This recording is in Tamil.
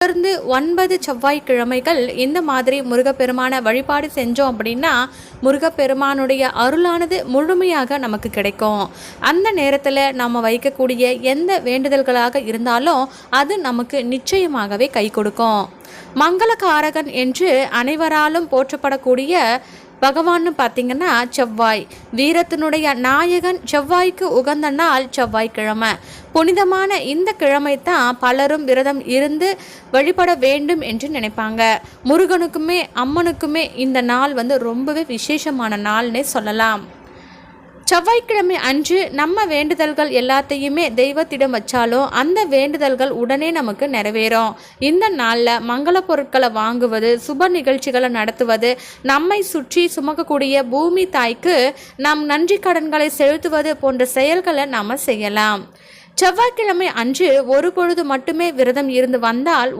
தொடர்ந்து 9 செவ்வாய்க்கிழமைகள் இந்த மாதிரி முருகப்பெருமான வழிபாடு செஞ்சோம் அப்படின்னா முருகப்பெருமானுடைய அருளானது முழுமையாக நமக்கு கிடைக்கும். அந்த நேரத்தில் நம்ம வைக்கக்கூடிய எந்த வேண்டுதல்களாக இருந்தாலும் அது நமக்கு நிச்சயமாகவே கை கொடுக்கும். மங்களகாரகன் என்று அனைவராலும் போற்றப்படக்கூடிய பகவான்னு பார்த்தீங்கன்னா செவ்வாய். வீரத்தினுடைய நாயகன் செவ்வாய்க்கு உகந்த நாள் செவ்வாய்க்கிழமை. புனிதமான இந்த கிழமை தான் பலரும் விரதம் இருந்து வழிபட வேண்டும் என்று நினைப்பாங்க. முருகனுக்குமே அம்மனுக்குமே இந்த நாள் ரொம்பவே விசேஷமான நாள்னே சொல்லலாம். செவ்வாய்க்கிழமை அன்று நம்ம வேண்டுதல்கள் எல்லாத்தையுமே தெய்வத்திடம் வச்சாலும் அந்த வேண்டுதல்கள் உடனே நமக்கு நிறைவேறும். இந்த நாளில் மங்கள பொருட்களை வாங்குவது, சுப நிகழ்ச்சிகளை நடத்துவது, நம்மை சுற்றி சுமக்கக்கூடிய பூமி தாய்க்கு நாம் நன்றி கடன்களை செலுத்துவது போன்ற செயல்களை நாம் செய்யலாம். செவ்வாய்க்கிழமை அன்று ஒரு பொழுது மட்டுமே விரதம் இருந்து வந்தால்